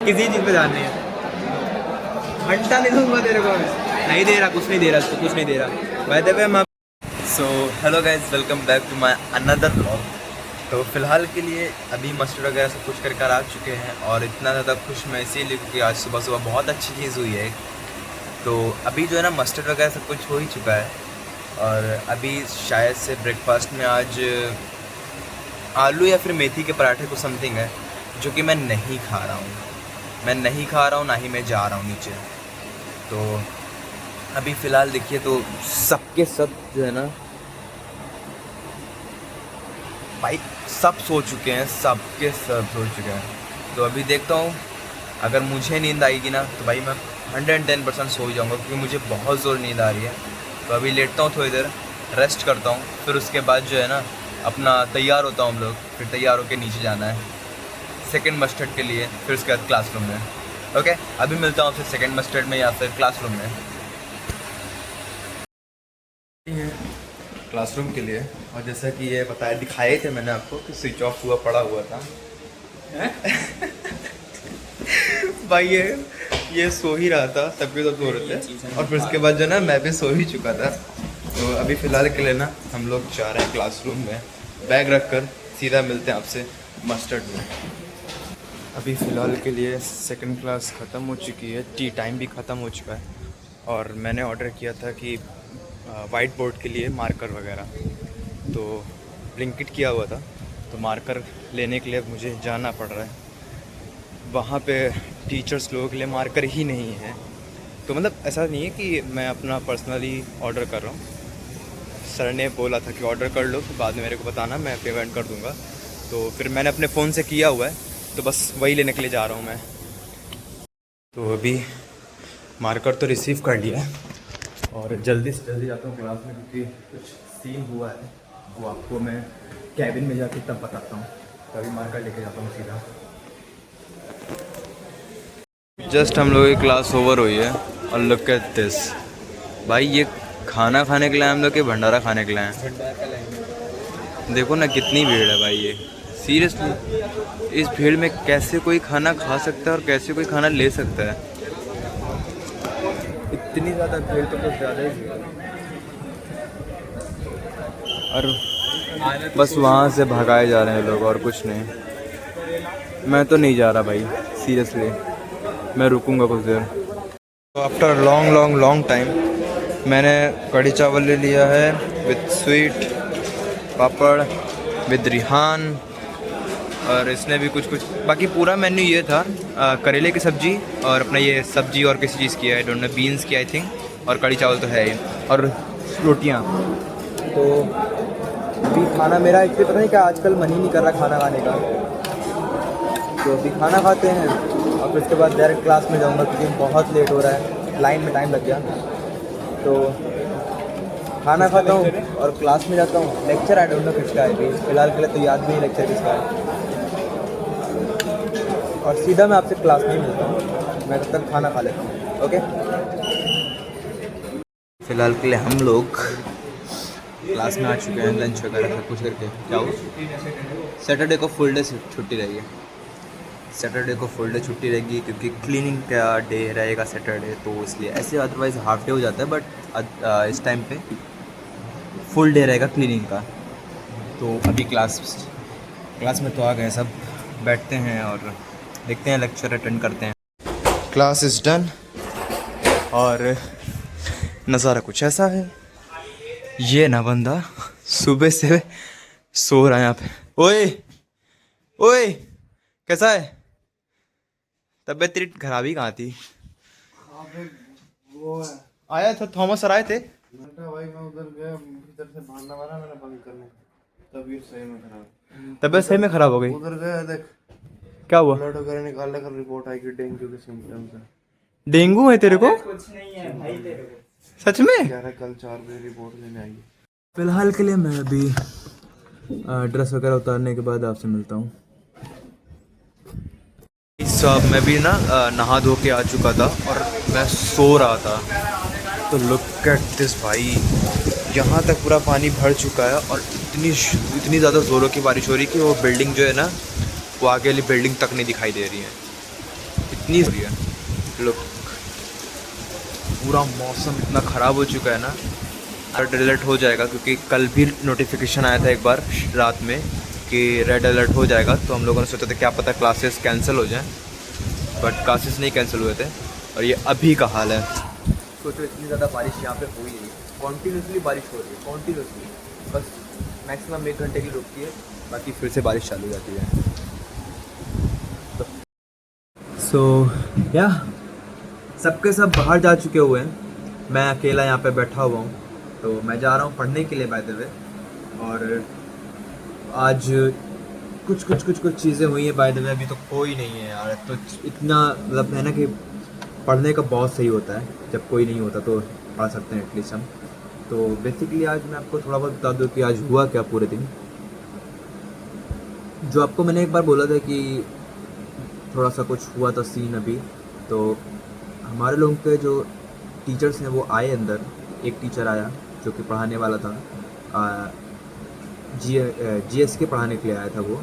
किसी चीज़ पे ध्यान नहीं है। घंटा नहीं दूंगा तेरे को, नहीं दे रहा, कुछ नहीं दे रहा, कुछ नहीं दे रहा। बाय द वे मैं so hello guys, welcome back to my another blog. तो फ़िलहाल के लिए अभी मस्टर्ड वगैरह सब कुछ करके आ चुके हैं और इतना ज़्यादा खुश मैं इसीलिए क्योंकि आज सुबह सुबह बहुत अच्छी चीज़ हुई है। तो अभी जो है ना मस्टर्ड वगैरह सब कुछ हो ही चुका है और अभी शायद से ब्रेकफास्ट में आज आलू या फिर मेथी के पराठे को समथिंग है जो कि मैं नहीं खा रहा हूँ, ना ही मैं जा रहा हूँ नीचे। तो अभी फ़िलहाल देखिए तो सबके सब जो है ना भाई सब सो चुके हैं, सबके सब सो चुके हैं। तो अभी देखता हूँ अगर मुझे नींद आएगी ना तो भाई मैं 110% सो जाऊँगा क्योंकि मुझे बहुत ज़ोर नींद आ रही है। तो अभी लेटता हूँ, थोड़ी देर रेस्ट करता हूँ, फिर उसके बाद जो है ना अपना तैयार होता हूँ हम लोग, फिर तैयार होकर नीचे जाना है सेकंड मस्टर्ड के लिए, फिर उसके बाद क्लासरूम में। ओके, अभी मिलता हूँ आपसे सेकंड मस्टर्ड में या फिर क्लासरूम में। क्लासरूम के लिए, और जैसा कि ये बताया दिखाए थे मैंने आपको कि स्विच ऑफ हुआ पड़ा हुआ था भाई ये सो ही रहा था, सबके सब सो रहे थे और फिर उसके बाद जो ना मैं भी सो ही चुका था। तो अभी फ़िलहाल के लिए ना हम लोग जा रहे हैं क्लासरूम में, बैग रख कर सीधा मिलते हैं आपसे मस्टर्ड में। अभी फ़िलहाल के लिए सेकंड क्लास ख़त्म हो चुकी है, टी टाइम भी ख़त्म हो चुका है और मैंने ऑर्डर किया था कि वाइट बोर्ड के लिए मार्कर वगैरह, तो ब्लिंकिट किया हुआ था तो मार्कर लेने के लिए मुझे जाना पड़ रहा है। वहाँ पे टीचर्स लोगों के लिए मार्कर ही नहीं है। तो मतलब ऐसा नहीं है कि मैं अपना पर्सनली ऑर्डर कर रहा हूँ, सर ने बोला था कि ऑर्डर कर लो, फिर बाद में मेरे को बताना, मैं पेमेंट कर दूँगा। तो फिर मैंने अपने फ़ोन से किया हुआ है, तो बस वही लेने के लिए जा रहा हूँ मैं। तो अभी मार्कर तो रिसीव कर लिया है और जल्दी से जल्दी जाता हूँ क्लास में क्योंकि कुछ सीन हुआ है, वो आपको मैं कैबिन में जाके तब बताता हूँ। तभी मार्कर लेके जाता हूँ सीधा। जस्ट हम लोगों की क्लास ओवर हुई है और लुक एट दिस भाई, ये खाना खाने के लिए हम लोग के भंडारा खाने के लिए हैं। देखो ना कितनी भीड़ है भाई, ये सीरियसली इस भीड़ में कैसे कोई खाना खा सकता है और कैसे कोई खाना ले सकता है। इतनी ज़्यादा भीड़ तो कुछ ज़्यादा ही भीड़ है। और बस वहाँ से भगाए जा रहे हैं लोग और कुछ नहीं। मैं तो नहीं जा रहा भाई, सीरियसली मैं रुकूंगा कुछ देर। तो आफ्टर लॉन्ग टाइम मैंने कढ़ी चावल ले लिया है with sweet, papad with Rihan, और इसने भी कुछ बाकी पूरा मेन्यू ये था करेले की सब्ज़ी और अपना ये सब्ज़ी और किसी चीज़ की है, डोंट नो, बीन्स की आई थिंक, और कढ़ी चावल तो है ही, और रोटियाँ। तो अभी खाना मेरा एक्चुअली पता नहीं क्या आजकल मन ही नहीं कर रहा खाना खाने का, तो अभी खाना खाते हैं और फिर उसके बाद डायरेक्ट क्लास में जाऊँगा क्योंकि बहुत लेट हो रहा है, लाइन में टाइम लग गया। तो खाना खाता हूँ और क्लास में जाता हूँ। लेक्चर आई डोंट नो किसका है अभी फ़िलहाल के लिए, तो याद नहीं लेक्चर किसका है, और सीधा मैं आपसे क्लास में ही मिलता हूँ। मैं तब तक खाना खा लेता हूँ। ओके, फ़िलहाल के लिए हम लोग क्लास में आ चुके हैं, लंच वगैरह सब कुछ करके। क्या हो, सैटरडे को फुल डे छुट्टी रहेगी, सैटरडे को फुल डे छुट्टी रहेगी क्योंकि क्लीनिंग का डे रहेगा सैटरडे, तो इसलिए। ऐसे अदरवाइज़ हाफ डे हो जाता है, बट इस टाइम पे फुल डे रहेगा क्लीनिंग का। तो अभी क्लास में तो आ गए सब, बैठते हैं और देखते हैं, लेक्चर अटेंड करते हैं। क्लास इज़ डन और नज़ारा कुछ ऐसा है। ये ना बंदा सुबह से सो रहा है यहाँ पे। ओए ओए, कैसा है? तबीयत तेरी खराबी कहाँ थी? वो आया था थॉमस सर, आए थे। भाई मैं उधर गया, भीतर से भागना वाला मैंने बंद करने, तबीयत सही में खराब, तबीयत सही में खराब हो गई? उधर गया, देख क्या हुआ? ब्लड वगैरह निकालने का रिपोर्ट आई कि डेंगू के सिम्टम्स है। डेंगू है तेरे को? कुछ नहीं है भाई तेरे को। सच में? कह रहा कल 4 बजे रिपोर्ट लेने आएगी। फिलहाल के लिए मैं अभी ड्रेस वगैरह उतारने के बाद आपसे मिलता हूँ। सब मैं भी ना नहा धो के आ चुका था और मैं सो रहा था, तो लुक एट दिस भाई, यहाँ तक पूरा पानी भर चुका है और इतनी ज़्यादा ज़ोरों की बारिश हो रही कि वो बिल्डिंग जो है ना, वो आगे वाली बिल्डिंग तक नहीं दिखाई दे रही है। इतनी हो रही है। लोग पूरा मौसम इतना ख़राब हो चुका है ना, रेड अलर्ट हो जाएगा क्योंकि कल भी नोटिफिकेशन आया था एक बार रात में कि रेड अलर्ट हो जाएगा। तो हम लोगों ने सोचा था क्या पता क्लासेस कैंसिल हो जाएं, बट क्लासेस नहीं कैंसिल हुए थे और ये अभी का हाल है। सोचो इतनी ज़्यादा बारिश यहाँ पे हो ही नहीं, कॉन्टीन्यूसली बारिश हो रही है, कॉन्टीन्यूसली। बस मैक्सिमम 1 घंटे की रुकती है, बाकी फिर से बारिश चालू हो जाती है। सो या सबके सब बाहर जा चुके हुए हैं, मैं अकेला यहाँ पे बैठा हुआ हूँ। तो मैं जा रहा हूँ पढ़ने के लिए बाय द वे। और आज कुछ चीज़ें हुई हैं बाय द वे, अभी तो कोई नहीं है यार। तो इतना मतलब है ना कि पढ़ने का बहुत सही होता है, जब कोई नहीं होता तो पढ़ सकते हैं एटलीस्ट हम। तो बेसिकली आज मैं आपको थोड़ा बहुत बता दूँ कि आज हुआ क्या पूरे दिन। जो आपको मैंने एक बार बोला था कि थोड़ा सा कुछ हुआ था सीन अभी, तो हमारे लोगों के जो टीचर्स हैं वो आए अंदर। एक टीचर आया जो कि पढ़ाने वाला था, जीएस के पढ़ाने के लिए आया था वो,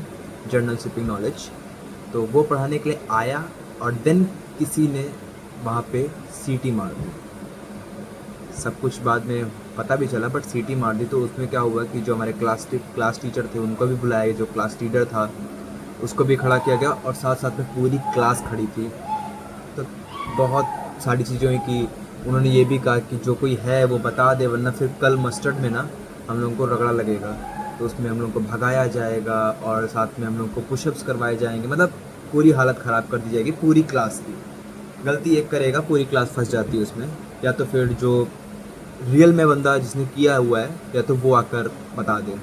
जनरल शिपिंग नॉलेज। तो वो पढ़ाने के लिए आया और देन किसी ने वहाँ पे सीटी मार दी। सब कुछ बाद में पता भी चला, बट सीटी मार दी। तो उसमें क्या हुआ कि जो हमारे क्लास टीचर थे उनको भी बुलाया, जो क्लास लीडर था उसको भी खड़ा किया गया और साथ साथ में पूरी क्लास खड़ी थी। तो बहुत सारी चीज़ें हुई कि उन्होंने ये भी कहा कि जो कोई है वो बता दे, वरना फिर कल मस्टर्ड में ना हम लोगों को रगड़ा लगेगा, तो उसमें हम लोगों को भगाया जाएगा और साथ में हम लोगों को पुशअप्स करवाए जाएंगे। मतलब पूरी हालत ख़राब कर दी जाएगी पूरी क्लास की। गलती एक करेगा पूरी क्लास फंस जाती है उसमें, या तो फिर जो रियल में बंदा जिसने किया हुआ है या तो वो आकर बता दे।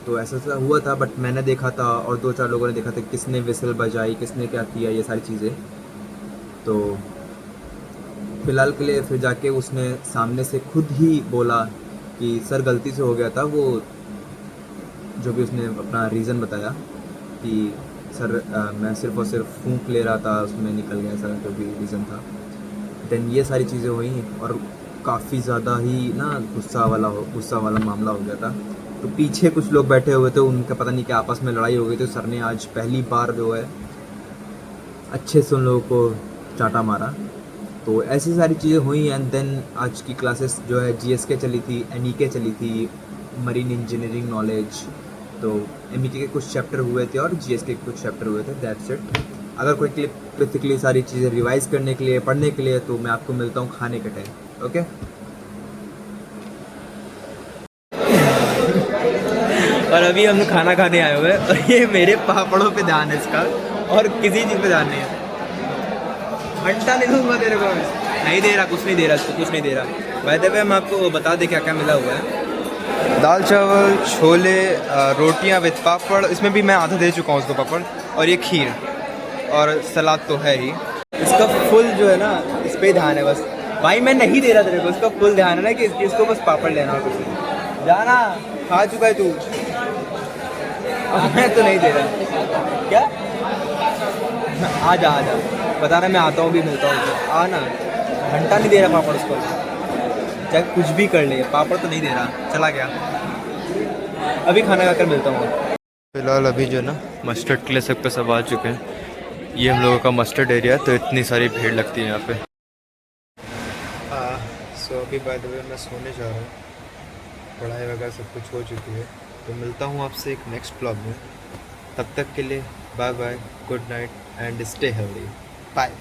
तो ऐसा हुआ था, बट मैंने देखा था और 2-4 लोगों ने देखा था किसने विसल बजाई, किसने क्या किया, ये सारी चीज़ें। तो फ़िलहाल के लिए फिर जाके उसने सामने से खुद ही बोला कि सर गलती से हो गया था। वो जो भी उसने अपना रीज़न बताया कि सर मैं सिर्फ़ और सिर्फ फूंक ले रहा था, उसमें निकल गया, सर जो भी रीज़न था। देन ये सारी चीज़ें हुई और काफ़ी ज़्यादा ही ना गुस्सा वाला मामला हो गया था। तो पीछे कुछ लोग बैठे हुए थे, उनका पता नहीं क्या आपस में लड़ाई हो गई। तो सर ने आज पहली बार जो है अच्छे से उन लोगों को चाटा मारा। तो ऐसी सारी चीज़ें हुई। एंड देन आज की क्लासेस जो है जीएसके चली थी, एनईके चली थी, मरीन इंजीनियरिंग नॉलेज। तो एमईके के कुछ चैप्टर हुए थे और जीएसके के कुछ चैप्टर हुए थे, दैट्स इट। अगर कोई क्लिप बेसिकली सारी चीज़ें रिवाइज़ करने के लिए, पढ़ने के लिए, तो मैं आपको मिलता हूँ खाने के टाइम। ओके और अभी हम खाना खाने आए हुए हैं और ये मेरे पापड़ों पे ध्यान है इसका, और किसी चीज़ पे ध्यान नहीं है। घंटा नहीं दूंगा तेरे को, नहीं दे रहा, कुछ नहीं दे रहा, इसको कुछ नहीं दे रहा। बाय द वे मैं आपको बता दें क्या क्या मिला हुआ है। दाल चावल, छोले, रोटियां विद पापड़, इसमें भी मैं आधा दे चुका हूँ उसको पापड़, और ये खीर और सलाद तो है ही। इसका फुल जो है ना इस पर ध्यान है बस। भाई मैं नहीं दे रहा तेरे को, इसका फुल ध्यान है ना कि इसको बस पापड़ लेना और कुछ नहीं। जाना, खा चुका है तू, मैं तो नहीं दे रहा। क्या आ जा बता रहा मैं आता हूँ भी, मिलता हूँ। आ ना, घंटा नहीं दे रहा पापड़ उसको, चाहे कुछ भी कर ले, पापड़ तो नहीं दे रहा, चला गया। अभी खाना खाकर मिलता हूँ। फिलहाल अभी जो ना मस्टर्ड के लिए सबके सब आ चुके हैं। ये हम लोगों का मस्टर्ड एरिया, तो इतनी सारी भीड़ लगती है यहाँ पे। सो अभी बाय द वे मैं सोने जा रहा हूँ, पढ़ाई वगैरह सब कुछ हो चुकी है। तो मिलता हूँ आपसे एक नेक्स्ट ब्लॉग में, तब तक के लिए bye bye, good night and stay healthy, bye.